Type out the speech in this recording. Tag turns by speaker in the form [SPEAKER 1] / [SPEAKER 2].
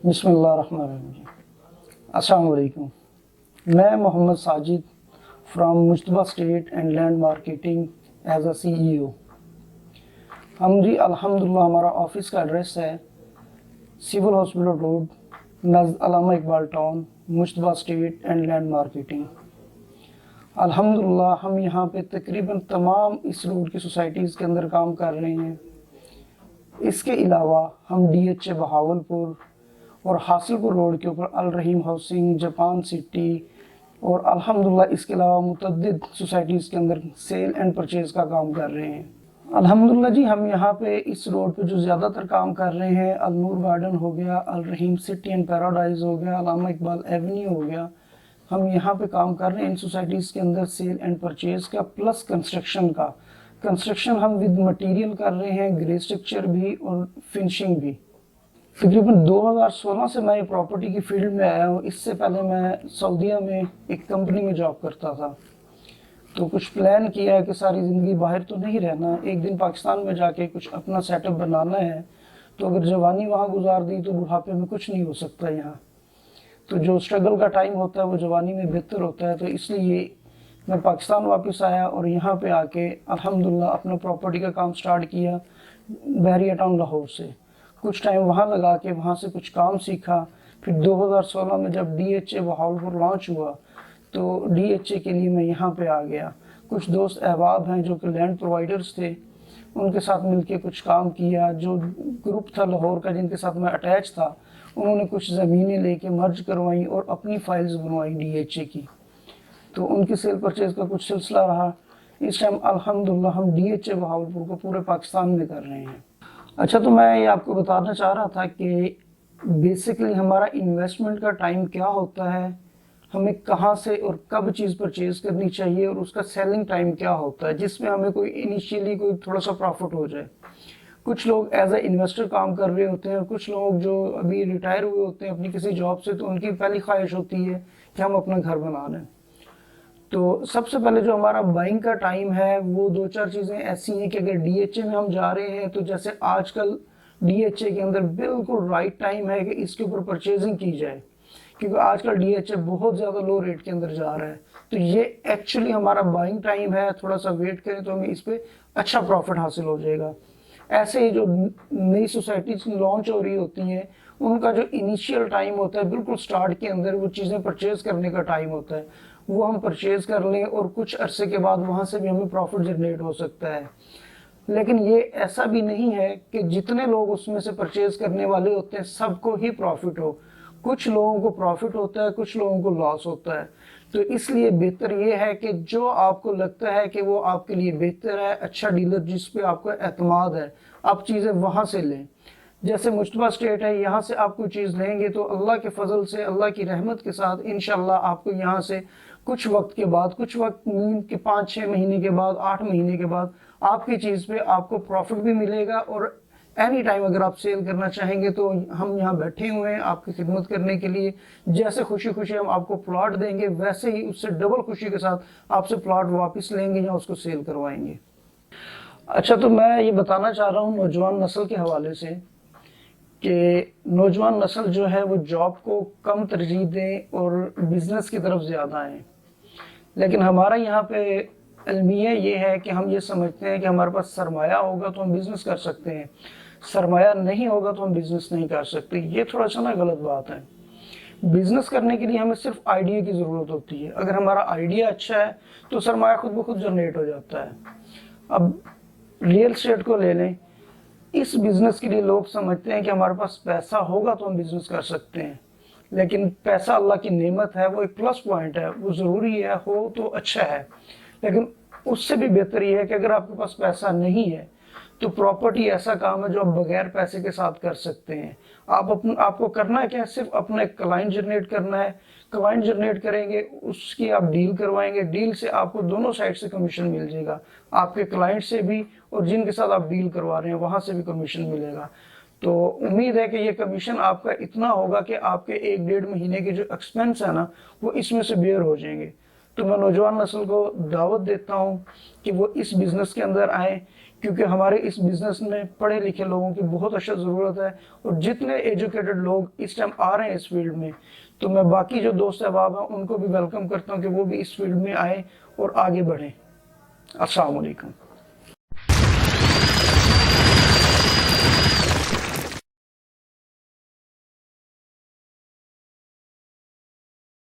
[SPEAKER 1] بسم اللہ الرحمن الرحیم۔ السلام علیکم، میں محمد ساجد فرام مشتبہ estate and land marketing as a CEO۔ ہم جی الحمدللہ ہمارا آفس کا ایڈریس ہے سول ہاسپٹل روڈ نزد علامہ اقبال ٹاؤن، مشتبہ اسٹیٹ اینڈ لینڈ مارکیٹنگ۔ الحمدللہ ہم یہاں پہ تقریباً تمام اس روڈ کی سوسائٹیز کے اندر کام کر رہے ہیں۔ اس کے علاوہ ہم DHA بہاولپور اور حاصل پور روڈ کے اوپر الرحیم ہاؤسنگ، جاپان سٹی اور الحمدللہ اس کے علاوہ متعدد سوسائٹیز کے اندر سیل اینڈ پرچیز کا کام کر رہے ہیں۔ الحمدللہ جی ہم یہاں پہ اس روڈ پہ جو زیادہ تر کام کر رہے ہیں، النور گارڈن ہو گیا، الرحیم سٹی اینڈ پیراڈائز ہو گیا، علامہ اقبال ایونیو ہو گیا، ہم یہاں پہ کام کر رہے ہیں ان سوسائٹیز کے اندر سیل اینڈ پرچیز کا پلس کنسٹرکشن کا۔ کنسٹرکشن ہم ود مٹیریل کر رہے ہیں، گرے اسٹرکچر بھی اور فنشنگ بھی۔ تقریباً 2016 سے میں پراپرٹی کی فیلڈ میں آیا ہوں۔ اس سے پہلے میں سعودیہ میں ایک کمپنی میں جاب کرتا تھا، تو کچھ پلان کیا ہے کہ ساری زندگی باہر تو نہیں رہنا، ایک دن پاکستان میں جا کے کچھ اپنا سیٹ اپ بنانا ہے۔ تو اگر جوانی وہاں گزار دی تو بڑھاپے میں کچھ نہیں ہو سکتا یہاں، تو جو اسٹرگل کا ٹائم ہوتا ہے وہ جوانی میں بہتر ہوتا ہے۔ تو اس لیے میں پاکستان واپس آیا اور یہاں پہ آ کے الحمدللہ اپنا پراپرٹی کا کام سٹارٹ کیا بحریہ ٹاؤن لاہور سے۔ کچھ ٹائم وہاں لگا کے وہاں سے کچھ کام سیکھا۔ پھر 2016 میں جب DHA بہاولپور لانچ ہوا تو DHA کے لیے میں یہاں پہ آ گیا۔ کچھ دوست احباب ہیں جو کہ لینڈ پرووائیڈرز تھے، ان کے ساتھ مل کے کچھ کام کیا۔ جو گروپ تھا لاہور کا جن کے ساتھ میں اٹیچ تھا، انہوں نے کچھ زمینیں لے کے مرج کروائیں اور اپنی فائلز بنوائی DHA کی، تو ان کی سیل پرچیز کا کچھ سلسلہ رہا۔ اس ٹائم الحمدللہ ہم DHA بہاولپور کو پورے پاکستان میں کر رہے ہیں۔ اچھا، تو میں یہ آپ کو بتانا چاہ رہا تھا کہ بیسکلی ہمارا انویسٹمنٹ کا ٹائم کیا ہوتا ہے، ہمیں کہاں سے اور کب چیز پرچیز کرنی چاہیے، اور اس کا سیلنگ ٹائم کیا ہوتا ہے جس میں ہمیں کوئی انیشیلی کوئی تھوڑا سا پروفٹ ہو جائے۔ کچھ لوگ ایز اے انویسٹر کام کر رہے ہوتے ہیں، اور کچھ لوگ جو ابھی ریٹائر ہوئے ہوتے ہیں اپنی کسی جاب سے، تو ان کی پہلی خواہش ہوتی ہے کہ ہم اپنا گھر بنا لیں۔ تو سب سے پہلے جو ہمارا بائنگ کا ٹائم ہے وہ دو چار چیزیں ایسی ہیں کہ اگر DHA میں ہم جا رہے ہیں تو جیسے آج کل DHA کے اندر بالکل رائٹ ٹائم ہے کہ اس کے اوپر پرچیزنگ کی جائے، کیونکہ آج کل DHA بہت زیادہ لو ریٹ کے اندر جا رہا ہے۔ تو یہ ایکچولی ہمارا بائنگ ٹائم ہے، تھوڑا سا ویٹ کریں تو ہمیں اس پہ اچھا پروفٹ حاصل ہو جائے گا۔ ایسے ہی جو نئی سوسائٹیز لانچ ہو رہی ہوتی ہیں، ان کا جو انیشیل ٹائم ہوتا ہے بالکل سٹارٹ کے اندر وہ چیزیں پرچیز کرنے کا ٹائم ہوتا ہے، وہ ہم پرچیز کر لیں اور کچھ عرصے کے بعد وہاں سے بھی ہمیں پروفٹ جنریٹ ہو سکتا ہے۔ لیکن یہ ایسا بھی نہیں ہے کہ جتنے لوگ اس میں سے پرچیز کرنے والے ہوتے ہیں سب کو ہی پروفٹ ہو، کچھ لوگوں کو پروفٹ ہوتا ہے، کچھ لوگوں کو لاس ہوتا ہے۔ تو اس لیے بہتر یہ ہے کہ جو آپ کو لگتا ہے کہ وہ آپ کے لیے بہتر ہے، اچھا ڈیلر جس پہ آپ کو اعتماد ہے، آپ چیزیں وہاں سے لیں۔ جیسے مشتبہ اسٹیٹ ہے، یہاں سے آپ کوئی چیز لیں گے تو اللہ کے فضل سے، اللہ کی رحمت کے ساتھ انشاءاللہ آپ کو یہاں سے کچھ وقت کے بعد، کچھ وقت نہیں کہ 5-6 مہینے کے بعد، 8 مہینے کے بعد آپ کی چیز پہ آپ کو پروفٹ بھی ملے گا، اور اینی ٹائم اگر آپ سیل کرنا چاہیں گے تو ہم یہاں بیٹھے ہوئے ہیں آپ کی خدمت کرنے کے لیے۔ جیسے خوشی خوشی ہم آپ کو پلاٹ دیں گے، ویسے ہی اس سے ڈبل خوشی کے ساتھ آپ سے پلاٹ واپس لیں گے یا اس کو سیل کروائیں گے۔ اچھا، تو میں یہ بتانا چاہ رہا ہوں نوجوان نسل کے حوالے سے کہ نوجوان نسل جو ہے وہ جاب کو کم ترجیح دیں اور بزنس کی طرف زیادہ آئیں، لیکن ہمارا یہاں پہ المیہ یہ ہے کہ ہم یہ سمجھتے ہیں کہ ہمارے پاس سرمایہ ہوگا تو ہم بزنس کر سکتے ہیں، سرمایہ نہیں ہوگا تو ہم بزنس نہیں کر سکتے۔ یہ تھوڑا سا نا غلط بات ہے۔ بزنس کرنے کے لیے ہمیں صرف آئیڈیا کی ضرورت ہوتی ہے۔ اگر ہمارا آئیڈیا اچھا ہے تو سرمایہ خود بخود جنریٹ ہو جاتا ہے۔ اب ریئل اسٹیٹ کو لے لیں، اس بزنس کے لیے لوگ سمجھتے ہیں کہ ہمارے پاس پیسہ ہوگا تو ہم بزنس کر سکتے ہیں، لیکن پیسہ اللہ کی نعمت ہے، وہ ایک پلس پوائنٹ ہے، وہ ضروری ہے، ہو تو اچھا ہے، لیکن اس سے بھی بہتر یہ ہے کہ اگر آپ کے پاس پیسہ نہیں ہے تو پراپرٹی ایسا کام ہے جو آپ بغیر پیسے کے ساتھ کر سکتے ہیں۔ آپ کو کرنا ہے کیا؟ صرف اپنا ایک کلائنٹ جنریٹ کرنا ہے۔ کلائنٹ جنریٹ کریں گے، اس کی آپ ڈیل کروائیں گے، ڈیل سے آپ کو دونوں سائڈ سے کمیشن مل جائے گا، آپ کے کلائنٹ سے بھی اور جن کے ساتھ آپ ڈیل کروا رہے ہیں وہاں سے بھی کمیشن ملے گا۔ تو امید ہے کہ یہ کمیشن آپ کا اتنا ہوگا کہ آپ کے 1-1.5 مہینے کے جو ایکسپینس ہے نا وہ اس میں سے بیئر ہو جائیں گے۔ تو میں نوجوان نسل کو دعوت دیتا ہوں کہ وہ اس بزنس کے اندر آئیں، کیونکہ ہمارے اس بزنس میں پڑھے لکھے لوگوں کی بہت اشد ضرورت ہے، اور جتنے ایجوکیٹڈ لوگ اس ٹائم آ رہے ہیں اس فیلڈ میں، تو میں باقی جو دوست احباب ہیں ان کو بھی ویلکم کرتا ہوں کہ وہ بھی اس فیلڈ میں آئیں اور آگے بڑھیں۔ السلام علیکم۔